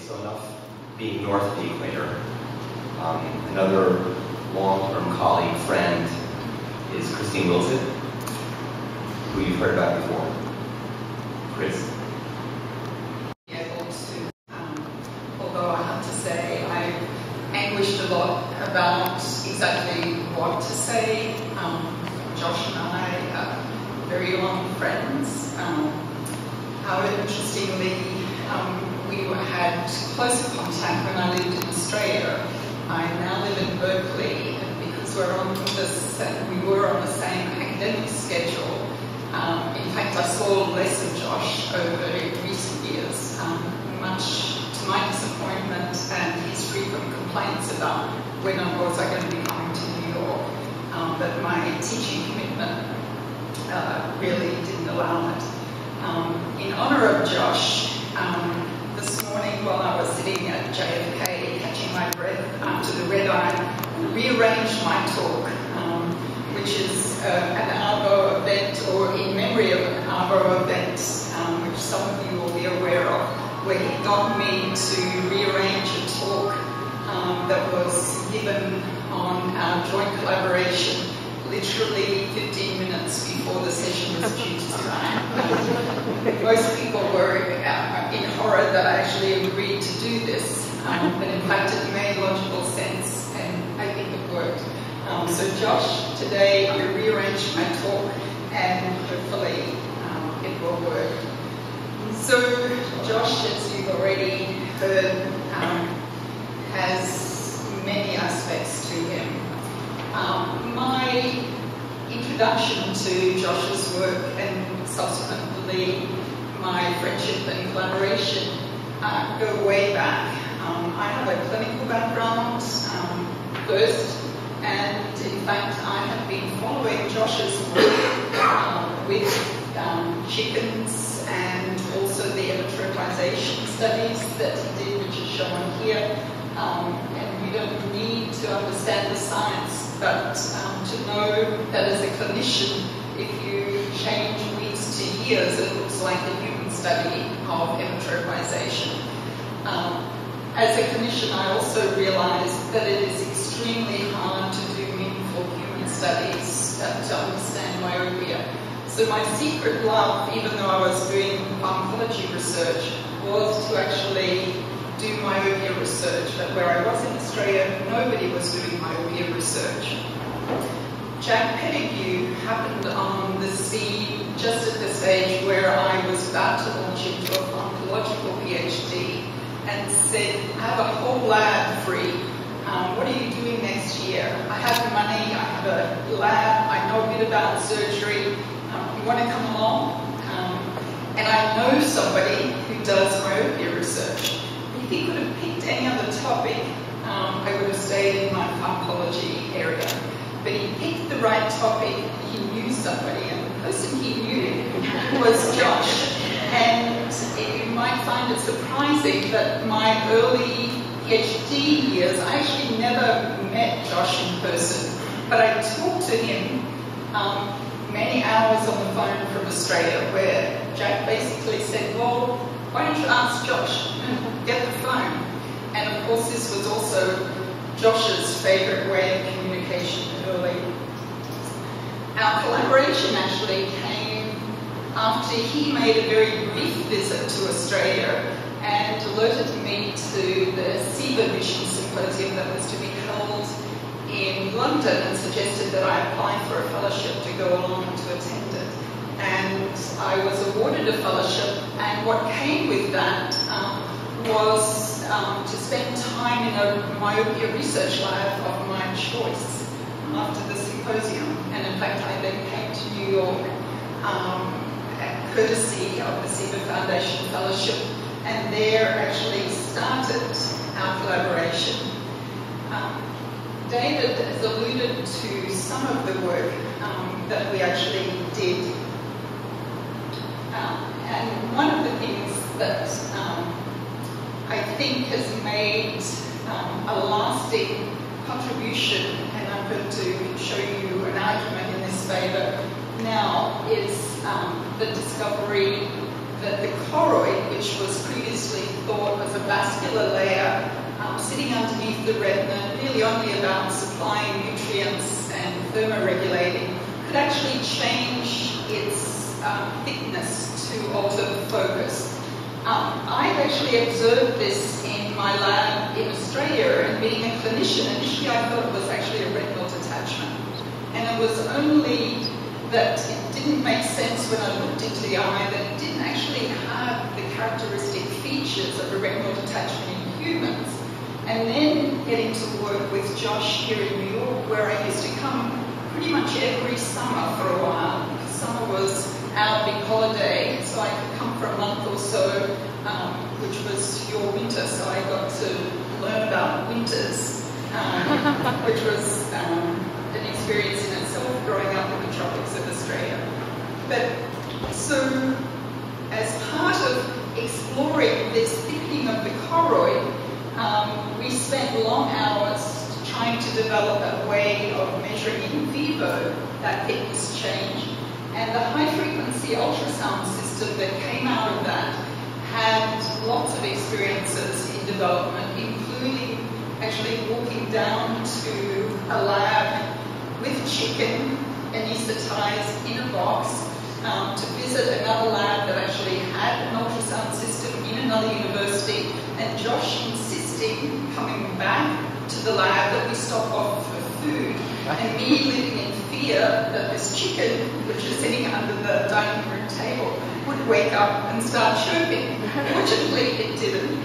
so enough being north of the equator. Another long-term colleague, friend, is Wildsoet, who you've heard about before. Chris. Although I have to say I've anguished a lot about exactly what to say. Josh and I are very long friends. However, interestingly, we had closer contact when I lived in Australia. I now live in Berkeley, and because we were on the same academic schedule. In fact, I saw less of Josh over recent years, much to my disappointment and his frequent complaints about when was I going to be coming to New York. But my teaching commitment really didn't allow it. In honour of Josh, this morning while I was sitting at JFK catching my breath after the red eye, I rearranged my talk, which is an Arvo event, or in memory of an Arvo event, which some of you will be aware of, where he got me to rearrange a talk that was given on our joint collaboration literally 15 minutes before the session was due to start. Most people were in horror that I actually agreed to do this, but in fact it made logical sense and I think it worked. So Josh, today I rearranged my talk and hopefully it will work. So Josh, as you've already heard, has many aspects to him. My introduction to Josh's work and subsequently my friendship and collaboration go way back. I have a clinical background first, and in fact I have been following Josh's work with chickens and also the emmetropization studies that he did, which is shown here. And you don't need to understand the science, but to know that as a clinician, if you change weeks to years, it looks like a human study of emmetropization. As a clinician, I also realized that it is extremely hard to do meaningful human studies to understand myopia. So my secret love, even though I was doing pharmacology research, was to actually do myopia research. But where I was in Australia, nobody was doing myopia research. Jack Pettigrew happened on the scene just at the stage where I was about to launch into a pharmacological PhD and said, I have a whole lab free. What are you doing next year? I have money, I have a lab, I know a bit about surgery. You want to come along? And I know somebody who does myopia research. If he could have picked any other topic, I would have stayed in my pharmacology area. But he picked the right topic, he knew somebody, and the person he knew was Josh. And you might find it surprising that my early PhD years, I actually never met Josh in person, but I talked to him many hours on the phone from Australia, where Jack basically said, well, why don't you ask Josh? Get the phone. And of course this was also Josh's favourite way of communication early. Our collaboration actually came after he made a very brief visit to Australia and alerted me to the SIVA Mission Symposium that was to be held in London and suggested that I apply for a fellowship to go along and to attend it. And I was awarded a fellowship, and what came with that was to spend time in a myopia research lab of my choice after the symposium. And in fact, I then came to New York courtesy of the SIVA Foundation Fellowship, and there actually started our collaboration. David has alluded to some of the work that we actually did. And one of the things that I think has made a lasting contribution, and I'm going to show you an argument in this favour now, is the discovery that the choroid, which was previously thought as a vascular layer sitting underneath the retina, really only about supplying nutrients and thermoregulating, could actually change its thickness to alter focus. I've actually observed this in my lab in Australia, and being a clinician, initially I thought it was actually a retinal detachment. And it was only that it didn't make sense when I looked into the eye that it didn't actually have the characteristic features of a retinal detachment in humans. And then getting to work with Josh here in New York, where I used to come pretty much every summer for a while, because summer was our big holiday, so I could come for a month or so, which was your winter, so I got to learn about winters, which was an experience in itself, growing up in the tropics of Australia. But so, as part of exploring this thickening of the choroid, we spent long hours trying to develop a way of measuring in vivo that thickness change. And the high-frequency ultrasound system that came out of that had lots of experiences in development, including actually walking down to a lab with chicken anaesthetized in a box to visit another lab that actually had an ultrasound system in another university, and Josh insisting, coming back to the lab, that we stop off for food, and me living in fear that this chicken, which is sitting under the dining room table, would wake up and start chirping. Fortunately, it didn't.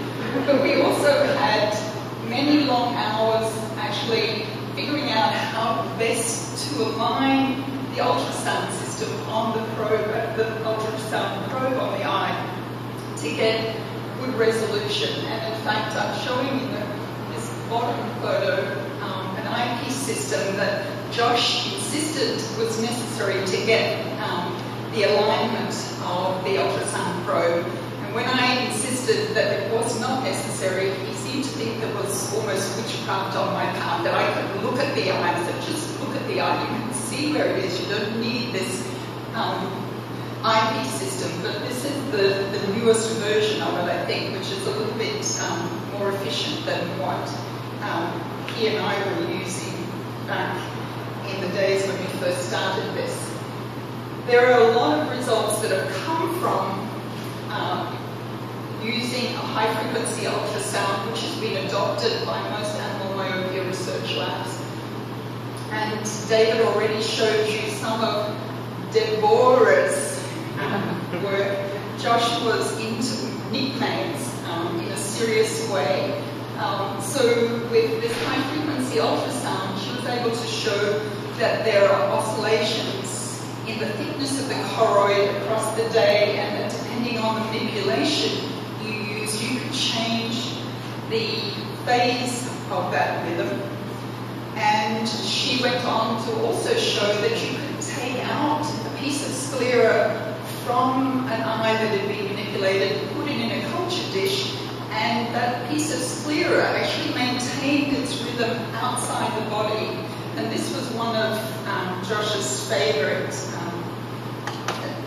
But we also had many long hours actually figuring out how best to align the ultrasound system on the probe, the ultrasound probe on the eye, to get good resolution. And in fact, I'm showing you this bottom photo, an eyepiece system that Josh insisted was necessary to get the alignment of the ultrasound probe. And when I insisted that it was not necessary, he seemed to think there was almost witchcraft on my part, that I could look at the eye. I said, just look at the eye, you can see where it is, you don't need this eyepiece system. But this is the newest version of it, I think, which is a little bit more efficient than what he and I were using back in the days when we first started this. There are a lot of results that have come from using a high-frequency ultrasound, which has been adopted by most animal myopia research labs. And David already showed you some of Deborah's work. Josh was into nicknames in a serious way. So with this high-frequency ultrasound, she was able to show that there are oscillations in the thickness of the choroid across the day, and that depending on the manipulation you use, you could change the phase of that rhythm. And she went on to also show that you could take out a piece of sclera from an eye that had been manipulated, put it in a culture dish, and that piece of sclera actually maintained its rhythm outside the body. And this was one of Josh's favourite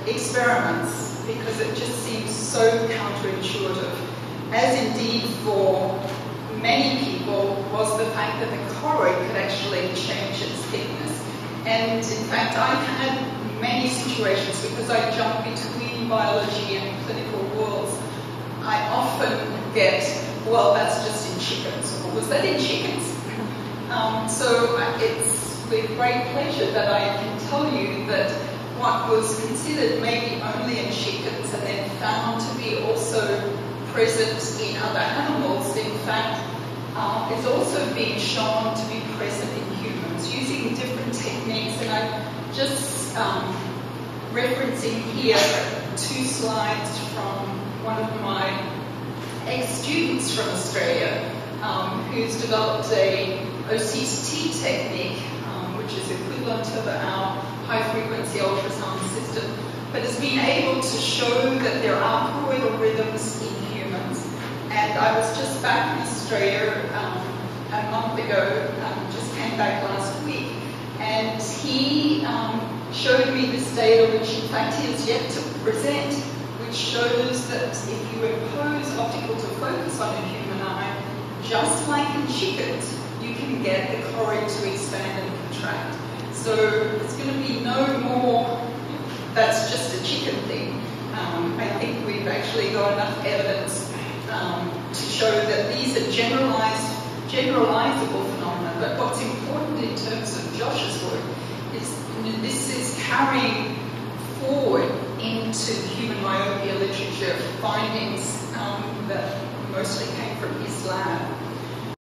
experiments, because it just seems so counterintuitive, as indeed for many people was the fact that the choroid could actually change its thickness. And in fact, I've had many situations, because I jump between biology and clinical worlds, I often get, well, that's just in chickens, or was that in chickens? So it's with great pleasure that I can tell you that what was considered maybe only in chickens and then found to be also present in other animals, in fact, is also being shown to be present in humans using different techniques. And I'm just referencing here 2 slides from one of my ex-students from Australia who's developed a OCT technique, which is equivalent to our high-frequency ultrasound system, but has been able to show that there are choroidal rhythms in humans. And I was just back in Australia a month ago, just came back last week, and he showed me this data, which in fact he has yet to present, which which shows that if you impose optical to focus on a human eye, just like in chickens, you can get the choroid to expand and contract. So it's going to be no more, that's just a chicken thing. I think we've actually got enough evidence to show that these are generalizable phenomena. But what's important in terms of Josh's work is this is carrying forward into human myopia literature findings that mostly came from his lab.